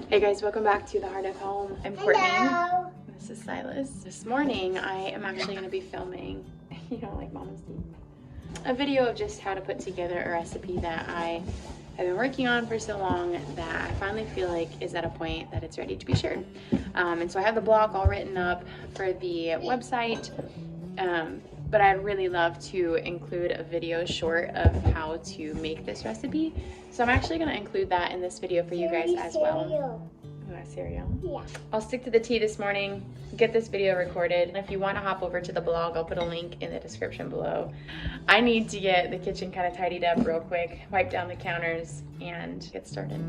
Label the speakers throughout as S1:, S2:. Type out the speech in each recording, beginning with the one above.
S1: Hey guys, welcome back to The Heart of Home. I'm Courtney.
S2: Hello.
S1: This is Silas. This morning I am actually going to be filming, like Mama's teeth, a video of just how to put together a recipe that I have been working on for so long that I finally feel like is at a point that it's ready to be shared. And so I have the blog all written up for the website, but I'd really love to include a video short of how to make this recipe. So I'm actually going to include that in this video for you guys as well. Cereal.
S2: Yeah.
S1: I'll stick to the tea this morning, get this video recorded. And if you want to hop over to the blog, I'll put a link in the description below. I need to get the kitchen kind of tidied up real quick, wipe down the counters, and get started.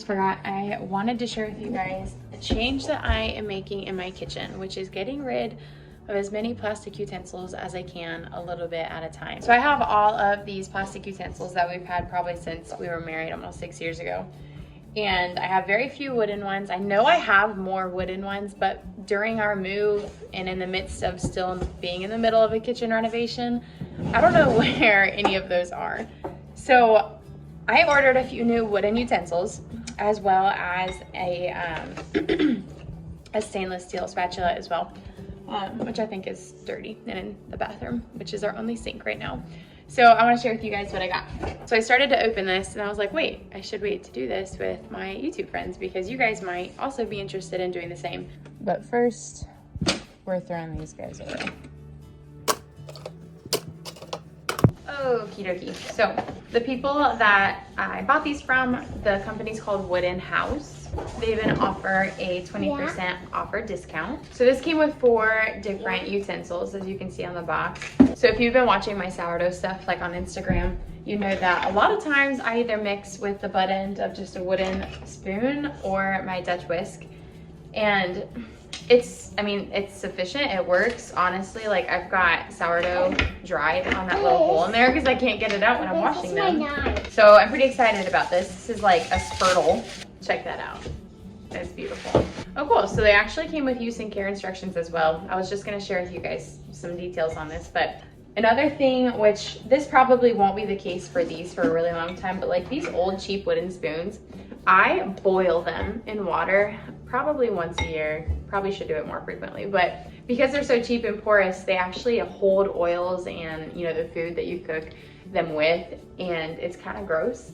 S1: Forgot, I wanted to share with you guys a change that I am making in my kitchen, which is getting rid of as many plastic utensils as I can, a little bit at a time. So I have all of these plastic utensils that we've had probably since we were married almost 6 years ago. And I have very few wooden ones. I know I have more wooden ones, but during our move and in the midst of still being in the middle of a kitchen renovation, I don't know where any of those are. So I ordered a few new wooden utensils, as well as a stainless steel spatula as well, which I think is dirty and in the bathroom, which is our only sink right now. So I want to share with you guys what I got. So I started to open this and I was like, wait, I should wait to do this with my YouTube friends because you guys might also be interested in doing the same. But first, we're throwing these guys away. Okie dokie. So the people that I bought these from, the company's called Wooden House. They even offer a 20% offer discount. So this came with 4 different utensils, as you can see on the box. So if you've been watching my sourdough stuff, like on Instagram, you know that a lot of times I either mix with the butt end of just a wooden spoon or my Dutch whisk. And it's sufficient. It works, honestly. Like, I've got sourdough dried on that little hole in there because I can't get it out when I'm washing them. So I'm pretty excited about this. This is like a spurtle. Check that out. That's beautiful. Oh, cool. So they actually came with use and care instructions as well. I was just going to share with you guys some details on this, but another thing, which this probably won't be the case for these for a really long time, but like these old cheap wooden spoons, I boil them in water probably once a year. Probably should do it more frequently, but because they're so cheap and porous, they actually hold oils and the food that you cook them with, and it's kind of gross.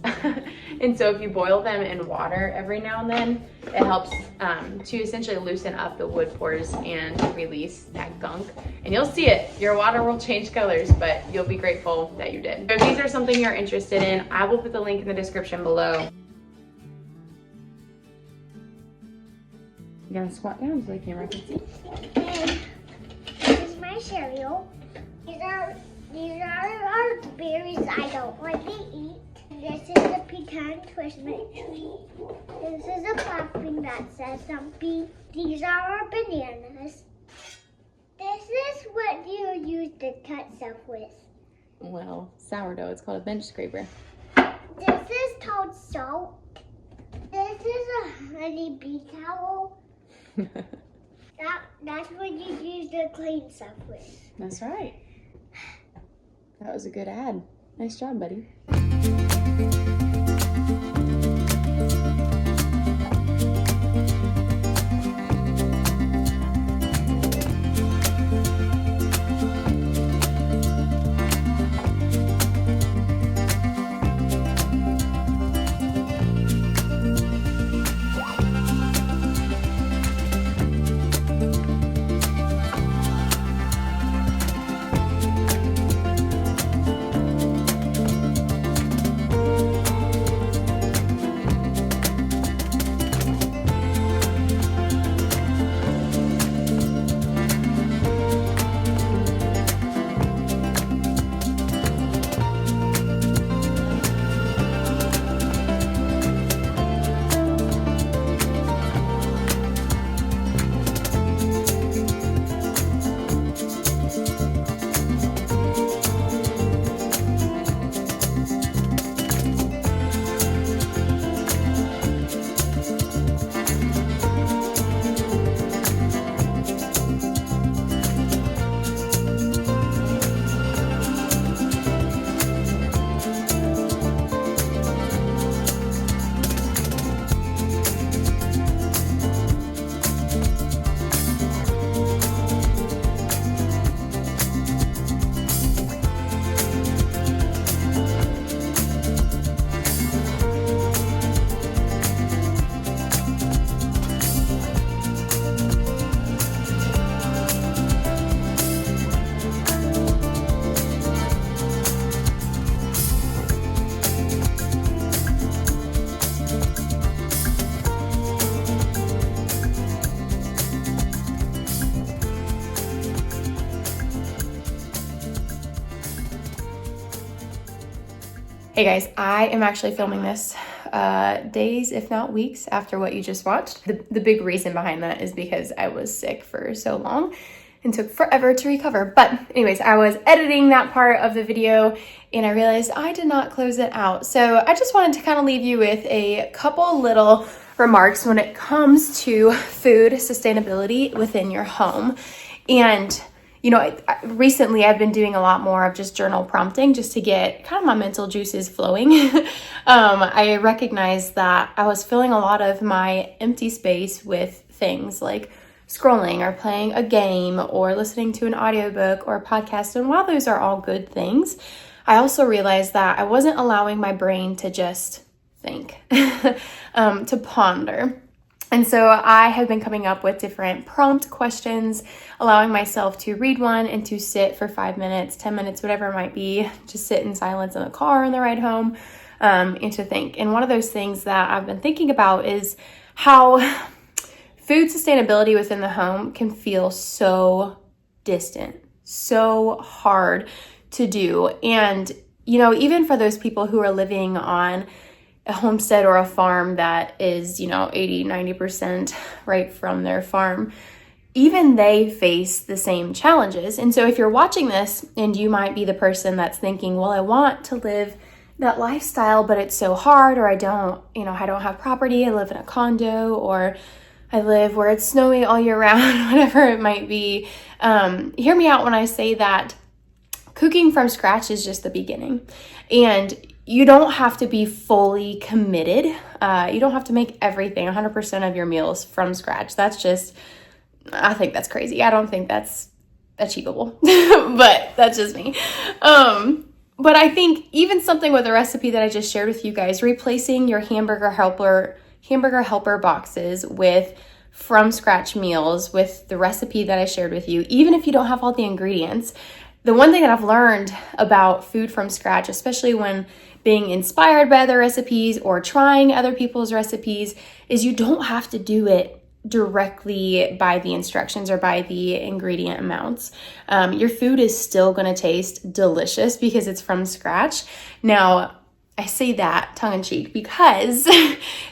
S1: And so if you boil them in water every now and then, it helps to essentially loosen up the wood pores and release that gunk. And you'll see it. Your water will change colors, but you'll be grateful that you did. So if these are something you're interested in, I will put the link in the description below. You gotta squat down so the camera can see.
S2: Okay. This is my cereal. These are our berries I don't like to eat. This is a pecan twist tree. This is a plastic that says something. These are our bananas. This is what you use to cut stuff with.
S1: Well, sourdough. It's called a bench scraper.
S2: This is called salt. This is a honey bee towel. That's what you use to clean stuff with.
S1: That's right. That was a good ad. Nice job, buddy. Hey guys, I am actually filming this days, if not weeks, after what you just watched. The big reason behind that is because I was sick for so long and took forever to recover. But anyways, I was editing that part of the video and I realized I did not close it out. So I just wanted to kind of leave you with a couple little remarks when it comes to food sustainability within your home. And you know, recently I've been doing a lot more of just journal prompting just to get kind of my mental juices flowing. I recognized that I was filling a lot of my empty space with things like scrolling or playing a game or listening to an audiobook or a podcast. And while those are all good things, I also realized that I wasn't allowing my brain to just think, to ponder. And so I have been coming up with different prompt questions, allowing myself to read one and to sit for 5 minutes, 10 minutes, whatever it might be, just sit in silence in the car on the ride home, and to think. And one of those things that I've been thinking about is how food sustainability within the home can feel so distant, so hard to do. And, you know, even for those people who are living on a homestead or a farm that is, 80, 90% right from their farm, even they face the same challenges. And so if you're watching this and you might be the person that's thinking, well, I want to live that lifestyle, but it's so hard, or I don't have property, I live in a condo, or I live where it's snowy all year round, whatever it might be. Hear me out when I say that cooking from scratch is just the beginning. And you don't have to be fully committed. You don't have to make everything, 100% of your meals from scratch. I think that's crazy. I don't think that's achievable, but that's just me. But I think even something with a recipe that I just shared with you guys, replacing your hamburger helper boxes with from scratch meals with the recipe that I shared with you, even if you don't have all the ingredients. The one thing that I've learned about food from scratch, especially when being inspired by other recipes or trying other people's recipes, is you don't have to do it directly by the instructions or by the ingredient amounts. Your food is still going to taste delicious because it's from scratch. Now, I say that tongue-in-cheek because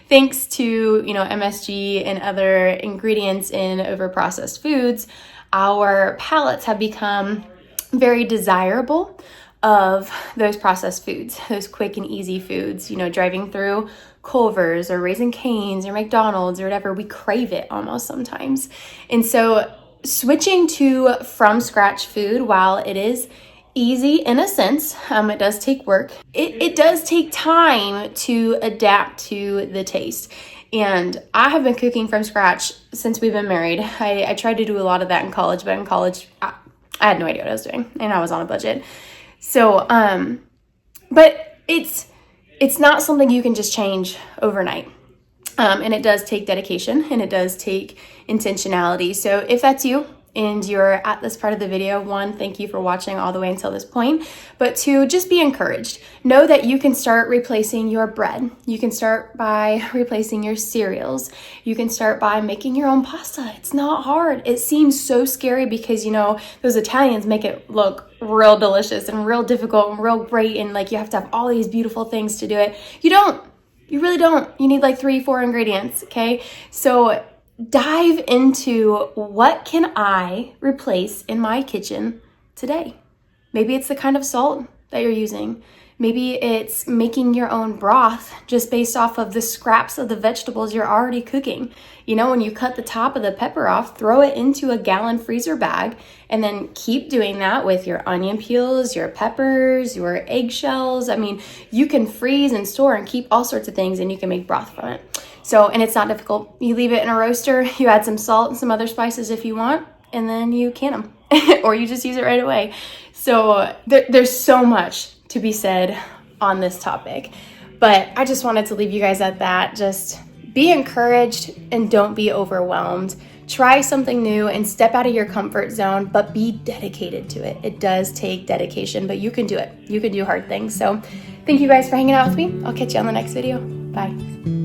S1: thanks to, MSG and other ingredients in overprocessed foods, our palates have become very desirable of those processed foods, those quick and easy foods, driving through Culver's or Raising Cane's or McDonald's or whatever, we crave it almost sometimes. And so switching to from scratch food, while it is easy in a sense, it does take work. It does take time to adapt to the taste. And I have been cooking from scratch since we've been married. I tried to do a lot of that in college, but in college, I had no idea what I was doing and I was on a budget. So, but it's not something you can just change overnight. And it does take dedication and it does take intentionality. So if that's you and you're at this part of the video, one, thank you for watching all the way until this point, but two, just be encouraged. Know that you can start replacing your bread. You can start by replacing your cereals. You can start by making your own pasta. It's not hard. It seems so scary because, those Italians make it look real delicious and real difficult and real great. And like, you have to have all these beautiful things to do it. You don't. You really don't. You need like 3-4 ingredients. Okay. So dive into what can I replace in my kitchen today. Maybe it's the kind of salt that you're using. Maybe it's making your own broth just based off of the scraps of the vegetables you're already cooking. When you cut the top of the pepper off, throw it into a gallon freezer bag and then keep doing that with your onion peels, your peppers, your eggshells. I mean, you can freeze and store and keep all sorts of things and you can make broth from it. So, and it's not difficult. You leave it in a roaster, you add some salt and some other spices if you want, and then you can them or you just use it right away. So there's so much to be said on this topic, but I just wanted to leave you guys at that. Just be encouraged and don't be overwhelmed. Try something new and step out of your comfort zone, but be dedicated to it. It does take dedication, but you can do it. You can do hard things. So thank you guys for hanging out with me. I'll catch you on the next video. Bye.